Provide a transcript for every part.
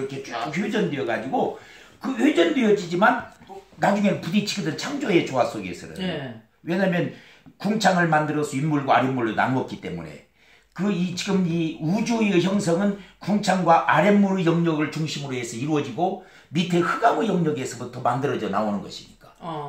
이렇게 쭉 회전되어 가지고 그 회전되어지지만 나중에는 부딪히거든. 창조의 조화 속에서는. 네. 왜냐하면 궁창을 만들어서 윗물과 아랫물로 나누었기 때문에 지금 이 우주의 형성은 궁창과 아랫물의 영역을 중심으로 해서 이루어지고 밑에 흑암의 영역에서부터 만들어져 나오는 것이니까.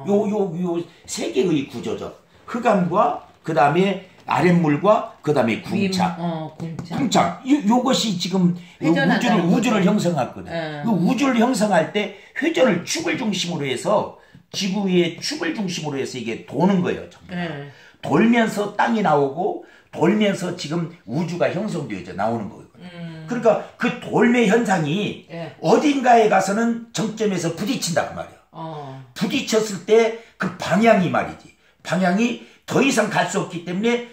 요 세 개의 구조죠. 흑암과 그 다음에 아랫물과 그 다음에 궁창. 궁창. 요것이 지금 우주를 형성하거든. 그 우주를 형성할 때 회전을 축을 중심으로 해서 지구 위에 축을 중심으로 해서 이게 도는 거예요. 돌면서 땅이 나오고 돌면서 지금 우주가 형성되어져 나오는 거거든. 그러니까 그 돌매 현상이 어딘가에 가서는 정점에서 부딪힌다 그 말이야. 부딪혔을 때 그 방향이 말이지. 방향이 더 이상 갈 수 없기 때문에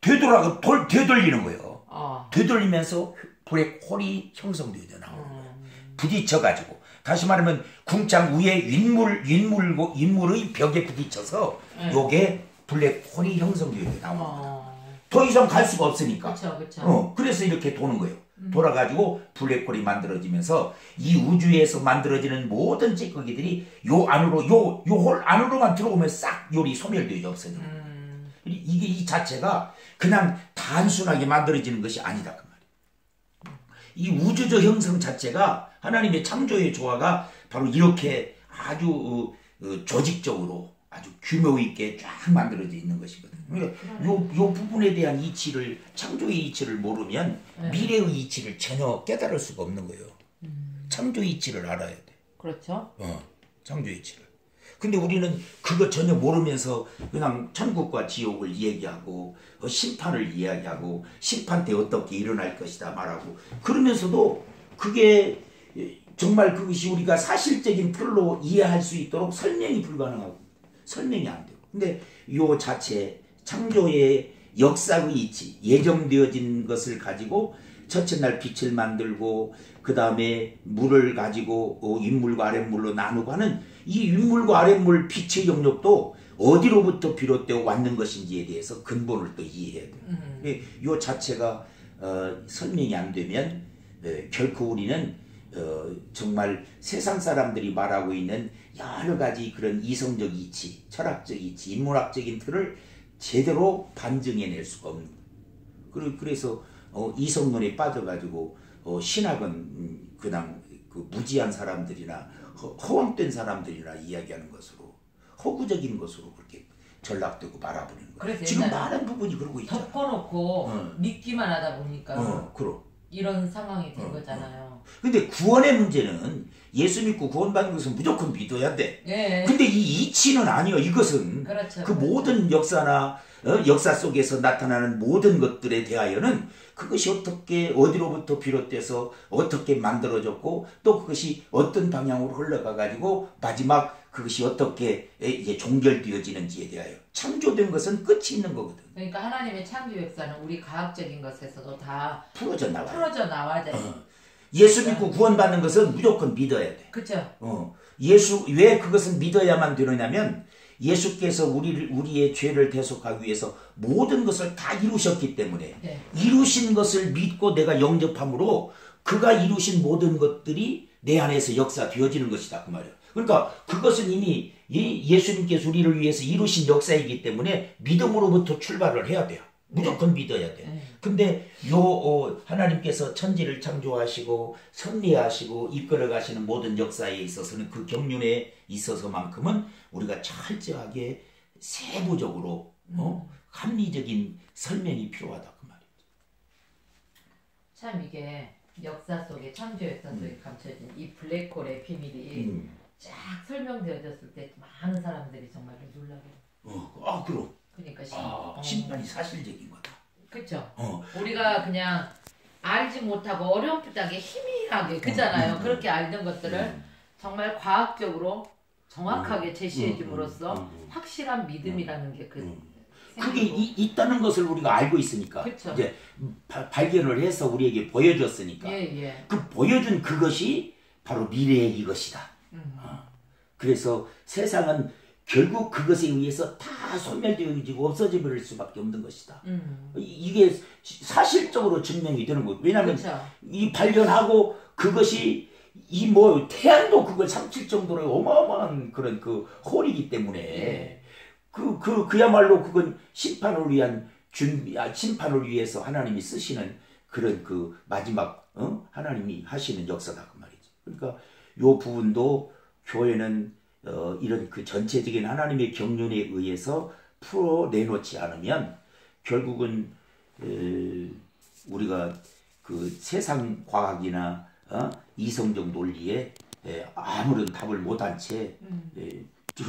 되돌리는 거예요. 되돌리면서 블랙홀이 형성되어져 나오는 거예요. 부딪혀가지고. 다시 말하면 궁창 위에 윗물의 벽에 부딪혀서 요게 블랙홀이 형성되어져 나오는 거예요. 더 이상 갈 수가 없으니까. 그쵸. 그래서 이렇게 도는 거예요. 돌아가지고 블랙홀이 만들어지면서 이 우주에서 만들어지는 모든 찌꺼기들이 요 안으로 요 홀 안으로만 들어오면 싹 요리 소멸되어 없어져요. 이게 이 자체가 그냥 단순하게 만들어지는 것이 아니다 그 말이에요. 이 우주적 형성 자체가 하나님의 창조의 조화가 바로 이렇게 아주 조직적으로 아주 규모 있게 쫙 만들어져 있는 것이거든요. 요 부분에 대한 이치를, 창조의 이치를 모르면 미래의 이치를 전혀 깨달을 수가 없는 거예요. 창조의 이치를 알아야 돼. 그렇죠. 창조의 이치를. 근데 우리는 그거 전혀 모르면서 그냥 천국과 지옥을 이야기하고 심판을 이야기하고 심판 때 어떻게 일어날 것이다 말하고 그러면서도 그게 정말 그것이 우리가 사실적인 틀로 이해할 수 있도록 설명이 불가능하고 설명이 안 돼요. 근데 요 자체 창조의 역사의 이치, 예정되어진 것을 가지고 첫째 날 빛을 만들고 그 다음에 물을 가지고 윗물과 아랫물로 나누고 하는 이 윗물과 아랫물 빛의 영역도 어디로부터 비롯되어 왔는 것인지에 대해서 근본을 또 이해해야 돼요. 이 자체가 설명이 안 되면 결코 우리는 정말 세상 사람들이 말하고 있는 여러 가지 그런 이성적 이치, 철학적 이치, 인문학적인 틀을 제대로 반증해낼 수가 없는 거예요. 그래서 이성론에 빠져가지고 신학은 그냥 그 무지한 사람들이나 허황된 사람들이나 이야기하는 것으로 허구적인 것으로 그렇게 전락되고 말아버리는 거예요. 지금 많은 부분이 그러고 있잖아요. 덮어놓고 믿기만 하다 보니까 그럼. 이런 상황이 된 거잖아요. 근데 구원의 문제는 예수 믿고 구원받는 것은 무조건 믿어야 돼. 근데 이 이치는 아니요. 이것은 그렇죠. 그 모든 역사나 역사 속에서 나타나는 모든 것들에 대하여는 그것이 어떻게 어디로부터 비롯돼서 어떻게 만들어졌고 또 그것이 어떤 방향으로 흘러가 가지고 마지막 그것이 어떻게 이제 종결되어지는지에 대하여 창조된 것은 끝이 있는 거거든. 그러니까 하나님의 창조 역사는 우리 과학적인 것에서도 다 풀어져 나와야 돼. 예수 믿고 구원받는 것은 무조건 믿어야 돼. 그렇죠. 왜 그것은 믿어야만 되느냐면 예수께서 우리의 죄를 대속하기 위해서 모든 것을 다 이루셨기 때문에 이루신 것을 믿고 내가 영접함으로 그가 이루신 모든 것들이 내 안에서 역사되어지는 것이다 그 말이에요. 그러니까 그것은 이미 예수님께서 우리를 위해서 이루신 역사이기 때문에 믿음으로부터 출발을 해야 돼요. 무조건 믿어야 돼. 근데 하나님께서 천지를 창조하시고 섭리하시고 이끌어 가시는 모든 역사에 있어서는 그 경륜에 있어서만큼은 우리가 철저하게 세부적으로 합리적인 설명이 필요하다 그 말이죠. 참 이게 역사 속에 창조 역사 속에 감춰진 이 블랙홀의 비밀이 쫙 설명되어졌을 때 많은 사람들이 정말 놀라게. 그럼. 그러니까 심판이 사실적인 거다. 그렇죠. 우리가 그냥 알지 못하고 어렴풋하게 희미하게 그잖아요. 그렇게 알던 것들을 정말 과학적으로 정확하게 제시해 줌으로써 확실한 믿음이라는 게 그게 있다는 것을 우리가 알고 있으니까 그쵸. 이제 발견을 해서 우리에게 보여줬으니까 그 보여준 그것이 바로 미래의 이것이다. 그래서 세상은 결국 그것에 의해서 다 소멸되어지고 없어져 버릴 수밖에 없는 것이다. 이게 사실적으로 증명이 되는 거예요. 왜냐하면 이 발견하고 그것이 이 뭐 태양도 그걸 삼킬 정도로 어마어마한 그런 그 홀이기 때문에 그야말로 그건 심판을 위한 심판을 위해서 하나님이 쓰시는 그런 그 마지막 하나님이 하시는 역사다 그 말이지. 그러니까 요 부분도 교회는 이런 그 전체적인 하나님의 경륜에 의해서 풀어내놓지 않으면 결국은 우리가 그 세상 과학이나 이성적 논리에 아무런 답을 못한 채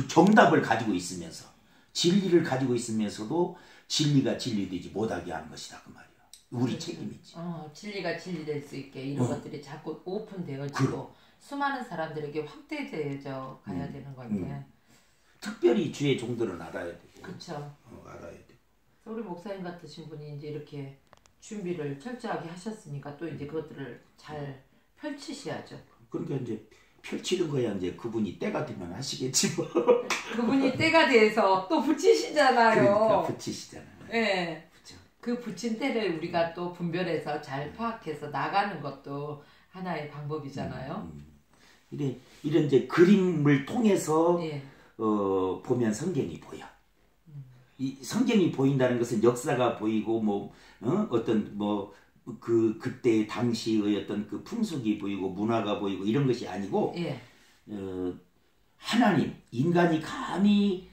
정답을 가지고 있으면서 진리를 가지고 있으면서도 진리가 진리되지 못하게 하는 것이다 그 말이야. 우리 그렇죠. 책임이지. 진리가 진리될 수 있게 이런 것들이 자꾸 오픈되어지고 수많은 사람들에게 확대되어져 가야 되는 건데 특별히 주의 종들은 알아야 되고. 그렇죠. 알아야 되고. 우리 목사님 같으신 분이 이제 이렇게 준비를 철저하게 하셨으니까 또 이제 그것들을 잘 펼치셔야죠. 그러니까 이제 펼치는 거야 이제 그분이 때가 되면 하시겠지 뭐. 그분이 때가 돼서 또 붙이시잖아요. 그러니까 붙이시잖아요. 네. 그 붙인 때를 우리가 또 분별해서 잘 파악해서 나가는 것도 하나의 방법이잖아요. 이런 이제 그림을 통해서 예. 보면 성경이 보여. 이 성경이 보인다는 것은 역사가 보이고 뭐 어떤 뭐 그때 당시의 어떤 그 풍속이 보이고 문화가 보이고 이런 것이 아니고 예. 하나님 인간이 감히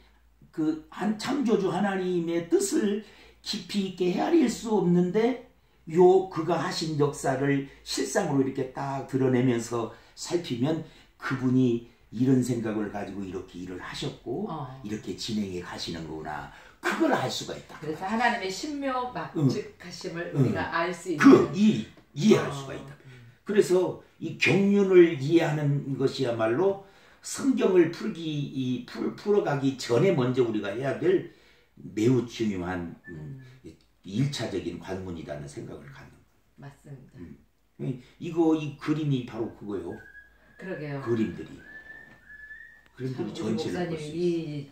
그 한 창조주 하나님의 뜻을 깊이 있게 헤아릴 수 없는데 그가 하신 역사를 실상으로 이렇게 딱 드러내면서 살피면 그분이 이런 생각을 가지고 이렇게 일을 하셨고 이렇게 진행해 가시는 거구나. 그걸 알 수가 있다. 그래서 하나님의 신묘 막직하심을 우리가 알 수 있는 이해할 수가 있다. 그래서 이 경륜을 이해하는 것이야말로 성경을 풀어가기 전에 먼저 우리가 해야 될 매우 중요한 1차적인 관문이라는 생각을 갖는 거예요. 맞습니다. 이 그림이 바로 그거예요. 그러게요. 그림들이 전체를 볼 수 있어요. 이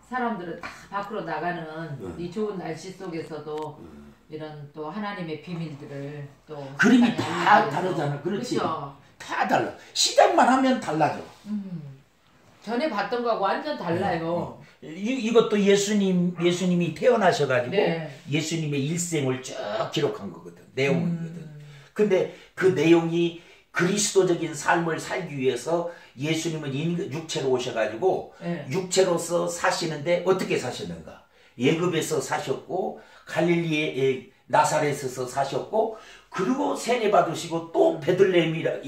사람들은 다 밖으로 나가는 이 좋은 날씨 속에서도 이런 또 하나님의 비밀들을 또 그림이 다 다르잖아. 그렇지. 그렇죠? 다 달라. 시작만 하면 달라져. 전에 봤던 거하고 완전 달라요. 이것도 예수님이 태어나셔가지고 네. 예수님의 일생을 쭉 기록한 거거든. 내용이거든. 근데 그 내용이 그리스도적인 삶을 살기 위해서 예수님은 육체로 오셔가지고 네. 육체로서 사시는데 어떻게 사셨는가? 예굽에서 사셨고 갈릴리의 나사렛에서 사셨고 그리고 세례 받으시고 또 베들레헴이라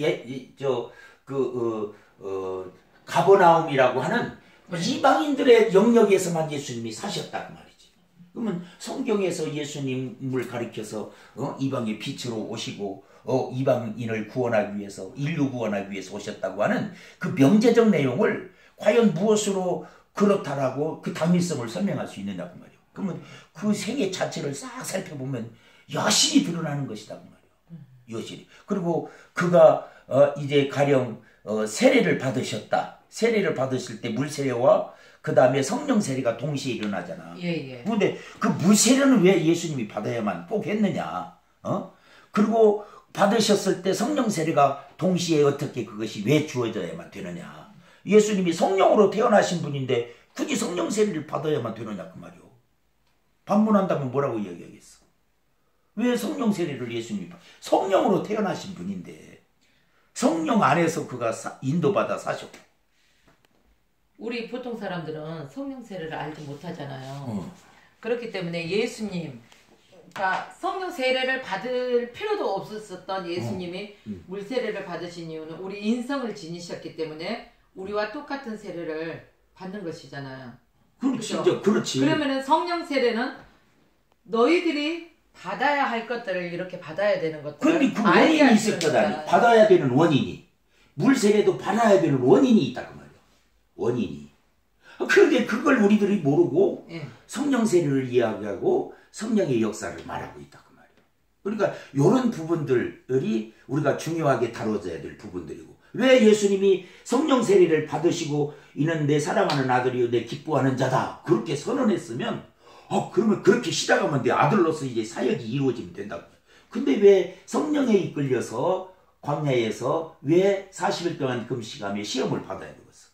가버나움이라고 하는 이방인들의 영역에서만 예수님이 사셨다 그 말이지. 그러면 성경에서 예수님을 가리켜서 이방의 빛으로 오시고 이방인을 구원하기 위해서 인류 구원하기 위해서 오셨다고 하는 그 명제적 내용을 과연 무엇으로 그렇다라고 그 당위성을 설명할 수 있느냐 그 말이에요. 그러면 그 생애 자체를 싹 살펴보면 여실히 드러나는 것이다 그 말이에요. 여실히. 그리고 그가 이제 가령 세례를 받으셨다. 세례를 받으실 때 물세례와 그 다음에 성령 세례가 동시에 일어나잖아. 예. 그런데 그 물세례는 왜 예수님이 받아야만 꼭 했느냐? 그리고 받으셨을 때 성령 세례가 동시에 어떻게 그것이 왜 주어져야만 되느냐? 예수님이 성령으로 태어나신 분인데 굳이 성령 세례를 받아야만 되느냐 그 말이요. 반문한다면 뭐라고 이야기하겠어? 왜 성령 세례를 예수님이 성령으로 태어나신 분인데 성령 안에서 그가 인도받아 사셨고. 우리 보통 사람들은 성령 세례를 알지 못하잖아요. 그렇기 때문에 예수님, 그러니까 성령 세례를 받을 필요도 없었던 예수님이 물 세례를 받으신 이유는 우리 인성을 지니셨기 때문에 우리와 똑같은 세례를 받는 것이잖아요. 그렇죠? 그렇지. 그러면은 성령 세례는 너희들이 받아야 할 것들을 이렇게 받아야 되는 것들을 그런데 그 원인이 있을 거다. 받아야 되는 원인이. 물 세례도 받아야 되는 원인이 있다 그 말이야. 원인이. 그런데 그걸 우리들이 모르고 성령 세례를 이야기하고 성령의 역사를 말하고 있다 그 말이야. 그러니까 이런 부분들이 우리가 중요하게 다뤄져야 될 부분들이고. 왜 예수님이 성령 세례를 받으시고 이는 내 사랑하는 아들이요 내 기뻐하는 자다 그렇게 선언했으면 그러면 그렇게 시작하면 내 아들로서 이제 사역이 이루어지면 된다고. 근데 왜 성령에 이끌려서 광야에서 왜 40일 동안 금식하며 시험을 받아야 되겠어?